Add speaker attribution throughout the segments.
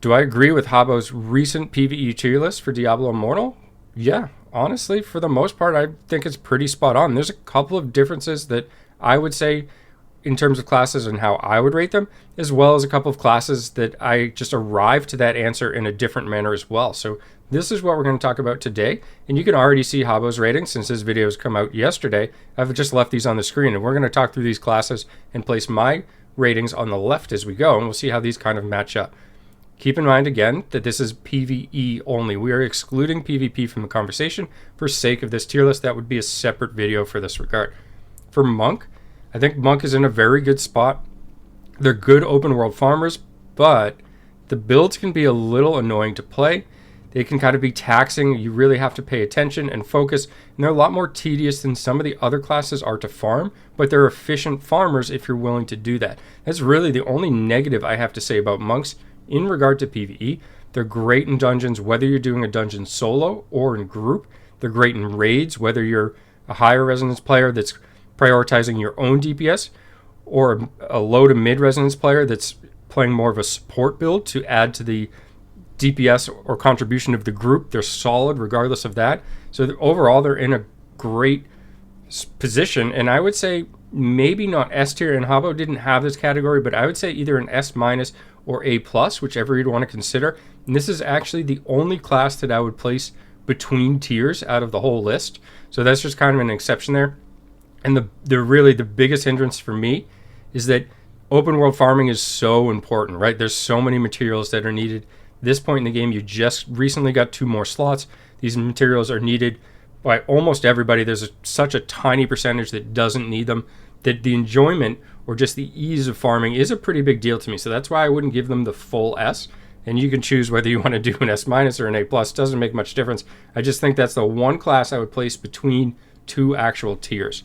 Speaker 1: Do I agree with Habo's recent PvE tier list for Diablo Immortal? Yeah, honestly, for the most part, I think it's pretty spot on. There's a couple of differences that I would say in terms of classes and how I would rate them, as well as a couple of classes that I just arrived to that answer in a different manner as well. So this is what we're going to talk about today. And you can already see Habo's ratings since his videos come out yesterday. I've just left these on the screen, and we're going to talk through these classes and place my ratings on the left as we go, and we'll see how these kind of match up. Keep in mind again that this is PvE only. We are excluding PvP from the conversation for sake of this tier list. That would be a separate video for this regard. For Monk, I think Monk is in a very good spot. They're good open world farmers, but the builds can be a little annoying to play. They can kind of be taxing. You really have to pay attention and focus, and they're a lot more tedious than some of the other classes are to farm, but they're efficient farmers if you're willing to do that. That's really the only negative I have to say about Monks in regard to PvE. They're great in dungeons, whether you're doing a dungeon solo or in group. They're great in raids, whether you're a higher resonance player that's prioritizing your own DPS, or a low to mid resonance player that's playing more of a support build to add to the DPS or contribution of the group. They're solid regardless of that. So overall, they're in a great position, and I would say maybe not S tier, and Habo didn't have this category, but I would say either an S minus or A plus, whichever you'd want to consider. And this is actually the only class that I would place between tiers out of the whole list. So that's just kind of an exception there. And the really the biggest hindrance for me is that open world farming is so important, right? There's so many materials that are needed. This point in the game, you just recently got 2 more slots. These materials are needed by almost everybody. There's such a tiny percentage that doesn't need them, that the enjoyment or just the ease of farming is a pretty big deal to me. So that's why I wouldn't give them the full S. And you can choose whether you want to do an S minus or an A plus. Doesn't make much difference. I just think that's the one class I would place between 2 actual tiers.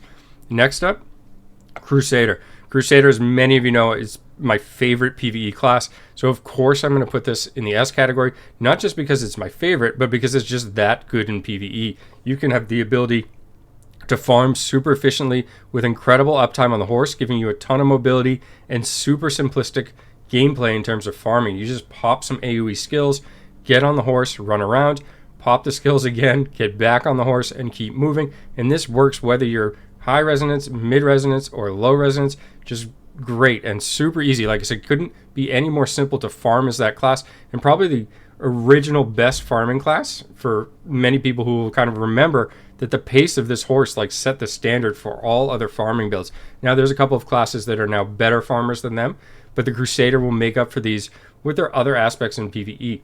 Speaker 1: Next up, Crusader. Crusader, as many of you know, is my favorite PvE class. So of course I'm going to put this in the S category, not just because it's my favorite, but because it's just that good in PvE. You can have the ability to farm super efficiently with incredible uptime on the horse, giving you a ton of mobility and super simplistic gameplay in terms of farming. You just pop some AoE skills, get on the horse, run around, pop the skills again, get back on the horse, and keep moving. And this works whether you're high resonance, mid resonance, or low resonance. Just great and super easy. Like I said, couldn't be any more simple to farm as that class, and probably the original best farming class for many people who will kind of remember that the pace of this horse like set the standard for all other farming builds. Now there's a couple of classes that are now better farmers than them, but the Crusader will make up for these with their other aspects in PvE.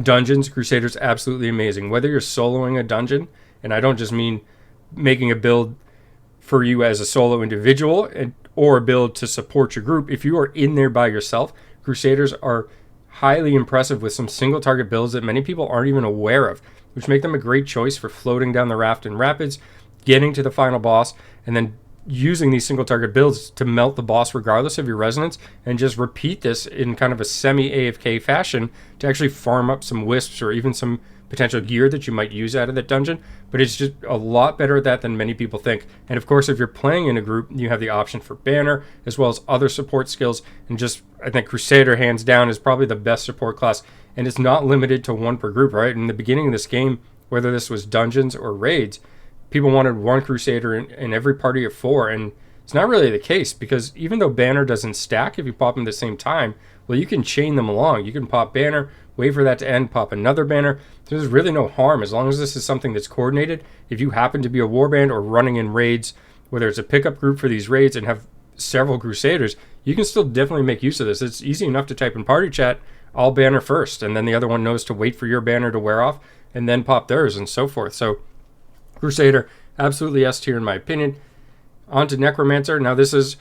Speaker 1: Dungeons, Crusader's absolutely amazing. Whether you're soloing a dungeon, and I don't just mean making a build for you as a solo individual or a build to support your group, if you are in there by yourself, Crusaders are highly impressive with some single target builds that many people aren't even aware of, which make them a great choice for floating down the raft in rapids, getting to the final boss, and then using these single target builds to melt the boss regardless of your resonance, and just repeat this in kind of a semi-AFK fashion to actually farm up some wisps or even some potential gear that you might use out of that dungeon. But it's just a lot better at that than many people think. And of course, if you're playing in a group, you have the option for banner as well as other support skills. And just, I think Crusader hands down is probably the best support class, and it's not limited to 1 per group, right? In the beginning of this game, whether this was dungeons or raids, people wanted 1 Crusader in every party of 4, and it's not really the case, because even though banner doesn't stack if you pop them at the same time, well, you can chain them along. You can pop banner, wait for that to end, pop another banner. There's really no harm as long as this is something that's coordinated. If you happen to be a warband or running in raids, whether it's a pickup group for these raids and have several Crusaders, you can still definitely make use of this. It's easy enough to type in party chat, I'll banner first, and then the other one knows to wait for your banner to wear off and then pop theirs and so forth. So Crusader, absolutely S tier in my opinion. On to Necromancer. Now this is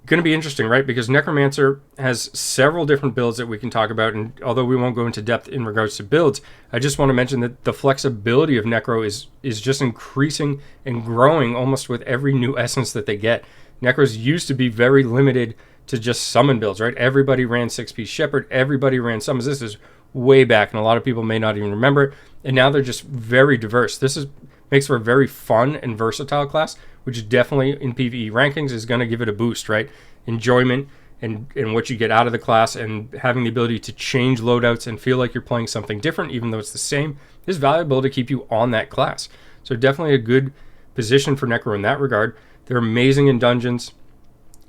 Speaker 1: going to be interesting, right? Because Necromancer has several different builds that we can talk about, and although we won't go into depth in regards to builds, I just want to mention that the flexibility of Necro is just increasing and growing almost with every new essence that they get. Necros used to be very limited to just summon builds, right? Everybody ran 6-piece Shepherd, everybody ran summons. This is way back, and a lot of people may not even remember it, and now they're just very diverse. This makes for a very fun and versatile class, which definitely in PvE rankings is going to give it a boost, right? Enjoyment and what you get out of the class, and having the ability to change loadouts and feel like you're playing something different even though it's the same is valuable to keep you on that class. So definitely a good position for Necro in that regard. They're amazing in dungeons.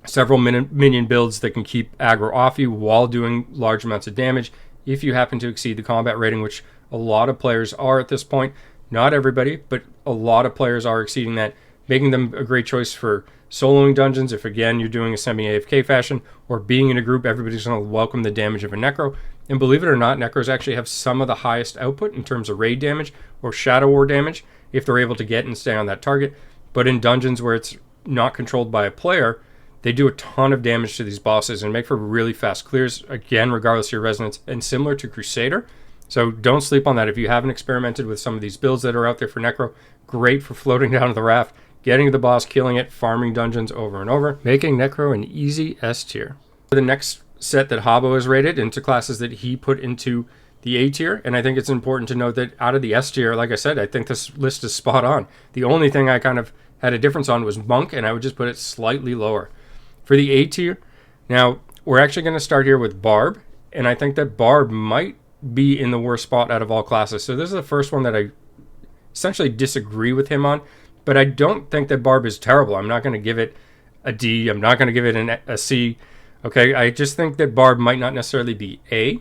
Speaker 1: Several minion builds that can keep aggro off you while doing large amounts of damage if you happen to exceed the combat rating, which a lot of players are at this point. Not everybody, but a lot of players are exceeding that, making them a great choice for soloing dungeons if, again, you're doing a semi-AFK fashion, or being in a group. Everybody's going to welcome the damage of a Necro. And believe it or not, Necros actually have some of the highest output in terms of raid damage or Shadow War damage if they're able to get and stay on that target. But in dungeons where it's not controlled by a player, they do a ton of damage to these bosses and make for really fast clears, again, regardless of your resonance, and similar to Crusader. So don't sleep on that. If you haven't experimented with some of these builds that are out there for Necro, great for floating down to the raft, getting to the boss, killing it, farming dungeons over and over, making Necro an easy S tier. The next set that Habo has rated into classes that he put into the A tier, and I think it's important to note that out of the S tier, like I said, I think this list is spot on. The only thing I kind of had a difference on was Monk, and I would just put it slightly lower. For the A tier, now we're actually going to start here with Barb, and I think that Barb might be in the worst spot out of all classes. So this is the first one that I essentially disagree with him on, but I don't think that Barb is terrible. I'm not going to give it a D. I'm not going to give it a C. Okay, I just think that Barb might not necessarily be A.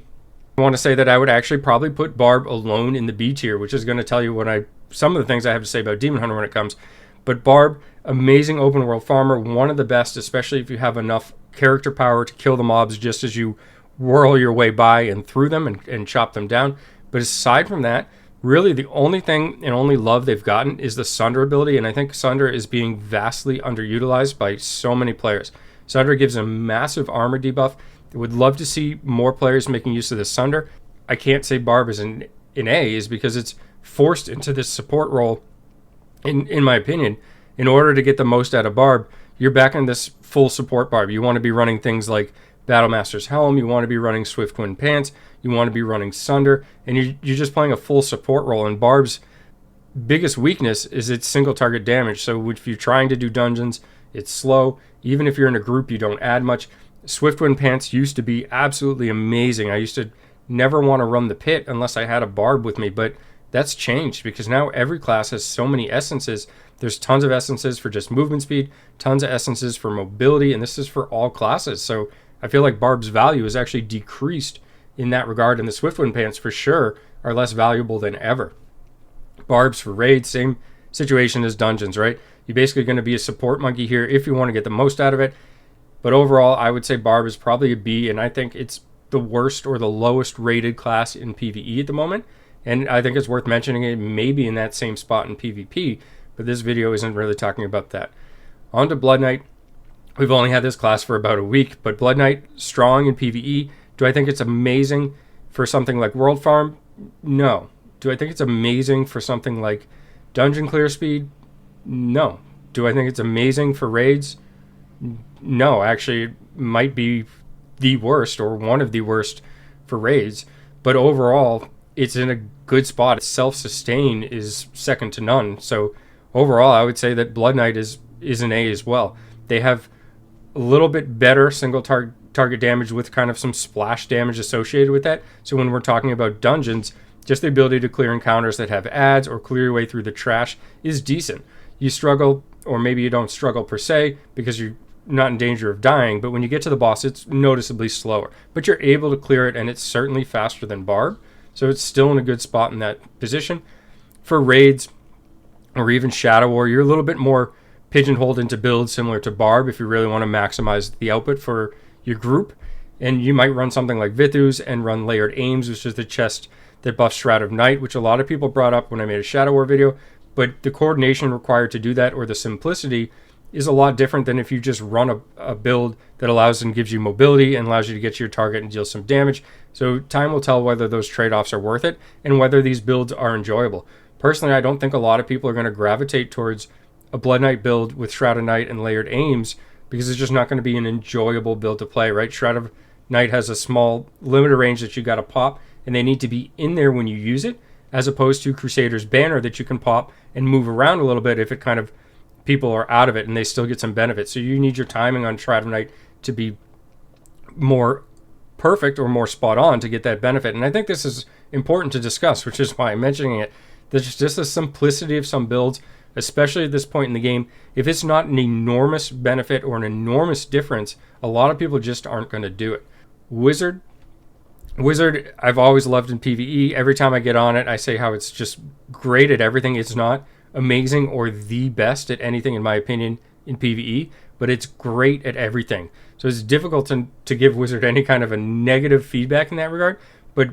Speaker 1: I want to say that I would actually probably put Barb alone in the B tier, which is going to tell you some of the things I have to say about Demon Hunter when it comes. But Barb, amazing open world farmer, one of the best, especially if you have enough character power to kill the mobs just as you whirl your way by and through them and chop them down. But aside from that, really the only thing and only love they've gotten is the Sunder ability, and I think Sunder is being vastly underutilized by so many players. Sunder gives a massive armor debuff. I would love to see more players making use of the Sunder. I can't say Barb is in A is because it's forced into this support role, in my opinion. In order to get the most out of Barb, you're back in this full support Barb. You want to be running things like Battlemaster's Helm, you want to be running Swift Wind Pants, you want to be running Sunder, and you're just playing a full support role. And Barb's biggest weakness is its single target damage. So if you're trying to do dungeons, it's slow. Even if you're in a group, you don't add much. Swiftwind Pants used to be absolutely amazing. I used to never want to run the pit unless I had a Barb with me, but that's changed because now every class has so many essences. There's tons of essences for just movement speed, tons of essences for mobility, and this is for all classes. So I feel like Barb's value is actually decreased in that regard, and the Swiftwind Pants for sure are less valuable than ever. Barbs for raids, same situation as dungeons, right? You're basically going to be a support monkey here if you want to get the most out of it. But overall, I would say Barb is probably a B, and I think it's the worst or the lowest rated class in PvE at the moment. And I think it's worth mentioning it maybe in that same spot in PvP, but this video isn't really talking about that. On to Blood Knight. We've only had this class for about a week, but Blood Knight, strong in PvE. Do I think it's amazing for something like World Farm? No. Do I think it's amazing for something like Dungeon Clear Speed? No. Do I think it's amazing for raids? No. Actually, it might be the worst or one of the worst for raids, but overall, it's in a good spot. Self-sustain is second to none. So overall, I would say that Blood Knight is an A as well. They have a little bit better single target damage with kind of some splash damage associated with that. So when we're talking about dungeons, just the ability to clear encounters that have ads or clear your way through the trash is decent. You struggle, or maybe you don't struggle per se because you're not in danger of dying, but when you get to the boss, it's noticeably slower. But you're able to clear it, and it's certainly faster than Barb. So it's still in a good spot in that position. For raids or even Shadow War, you're a little bit more pigeonholed into builds similar to Barb if you really want to maximize the output for your group. And you might run something like Vithus and run Layered Aims, which is the chest that buffs Shroud of Night, which a lot of people brought up when I made a Shadow War video. But the coordination required to do that, or the simplicity, is a lot different than if you just run a build that allows and gives you mobility and allows you to get to your target and deal some damage. So time will tell whether those trade-offs are worth it and whether these builds are enjoyable. Personally, I don't think a lot of people are going to gravitate towards a Blood Knight build with Shroud of Night and Layered Aims because it's just not going to be an enjoyable build to play, right? Shroud of Night has a small limited range that you got to pop, and they need to be in there when you use it, as opposed to Crusader's Banner that you can pop and move around a little bit if it kind of people are out of it and they still get some benefit. So you need your timing on Shroud of Night to be more perfect or more spot on to get that benefit. And I think this is important to discuss, which is why I'm mentioning it. There's just the simplicity of some builds, especially at this point in the game. If it's not an enormous benefit or an enormous difference, a lot of people just aren't going to do it. Wizard, I've always loved in PvE. Every time I get on it, I say how it's just great at everything. It's not amazing or the best at anything, in my opinion, in PvE, but it's great at everything. So it's difficult to give Wizard any kind of a negative feedback in that regard. But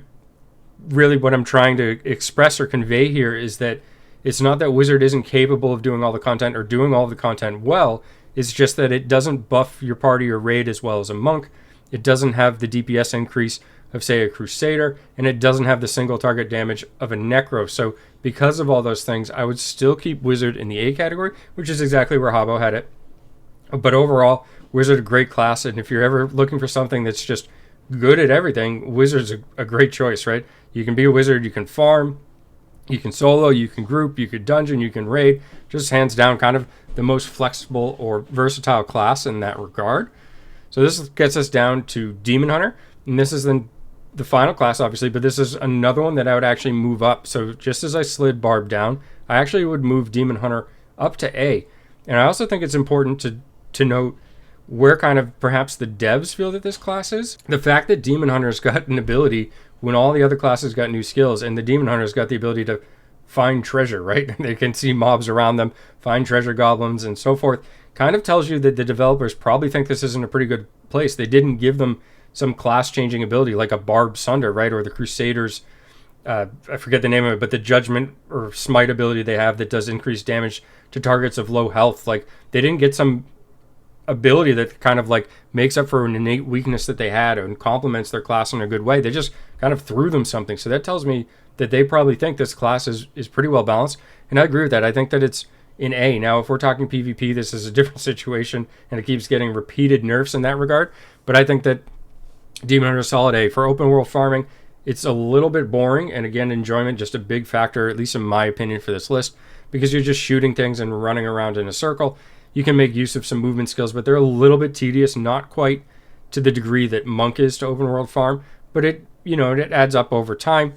Speaker 1: really what I'm trying to express or convey here is that it's not that Wizard isn't capable of doing all the content or doing all the content well. It's just that it doesn't buff your party or raid as well as a monk. It doesn't have the DPS increase of, say, a Crusader, and it doesn't have the single target damage of a Necro. So because of all those things, I would still keep Wizard in the A category, which is exactly where Habo had it. But overall, Wizard a great class, and if you're ever looking for something that's just good at everything, Wizard's a great choice, right? You can be a Wizard, you can farm, you can solo, you can group, you can dungeon, you can raid. Just hands down kind of the most flexible or versatile class in that regard. So this gets us down to Demon Hunter, and this is then the final class, obviously, but this is another one that I would actually move up. So just as I slid Barb down, I actually would move Demon Hunter up to A. And I also think it's important to note where kind of perhaps the devs feel that this class is. The fact that Demon Hunter's got an ability when all the other classes got new skills, and the Demon Hunter's got the ability to find treasure, right? They can see mobs around them, find treasure goblins, and so forth. Kind of tells you that the developers probably think this isn't a pretty good place. They didn't give them some class-changing ability like a Barb Sunder, right? Or the Crusaders, I forget the name of it, but the Judgment or Smite ability they have that does increased damage to targets of low health. Like, they didn't get some ability that kind of like makes up for an innate weakness that they had and complements their class in a good way. They just kind of threw them something. So that tells me that they probably think this class is pretty well balanced. And I agree with that. I think that it's in A. Now, if we're talking PvP, this is a different situation, and it keeps getting repeated nerfs in that regard. But I think that Demon Hunter is solid A. For open world farming, it's a little bit boring, and again, enjoyment just a big factor, at least in my opinion, for this list, because you're just shooting things and running around in a circle. You can make use of some movement skills, but they're a little bit tedious, not quite to the degree that Monk is to open world farm, but it adds up over time.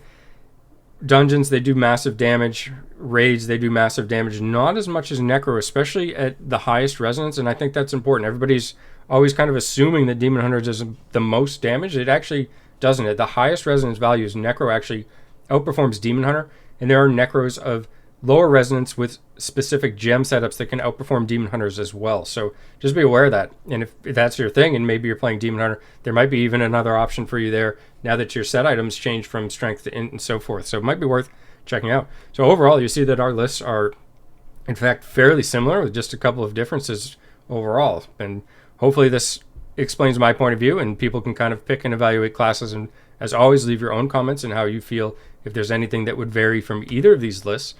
Speaker 1: Dungeons, they do massive damage. Raids, they do massive damage. Not as much as Necro, especially at the highest resonance, and I think that's important. Everybody's always kind of assuming that Demon Hunter does the most damage. It actually doesn't. At the highest resonance values, Necro actually outperforms Demon Hunter, and there are Necros of lower resonance with specific gem setups that can outperform Demon Hunters as well. So just be aware of that. And if that's your thing, and maybe you're playing Demon Hunter, there might be even another option for you there now that your set items change from strength to int and so forth. So it might be worth checking out. So overall, you see that our lists are, in fact, fairly similar with just a couple of differences overall. And hopefully this explains my point of view, and people can kind of pick and evaluate classes. And as always, leave your own comments and how you feel if there's anything that would vary from either of these lists.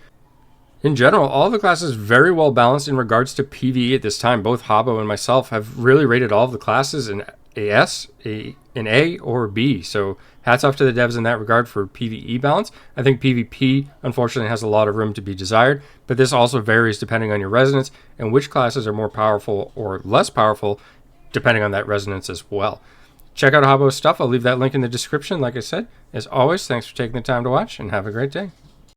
Speaker 1: In general, all the classes very well balanced in regards to PvE at this time. Both Habo and myself have really rated all of the classes in an A or B. So hats off to the devs in that regard for PvE balance. I think PvP, unfortunately, has a lot of room to be desired, but this also varies depending on your resonance and which classes are more powerful or less powerful depending on that resonance as well. Check out Habo's stuff. I'll leave that link in the description. Like I said, as always, thanks for taking the time to watch, and have a great day.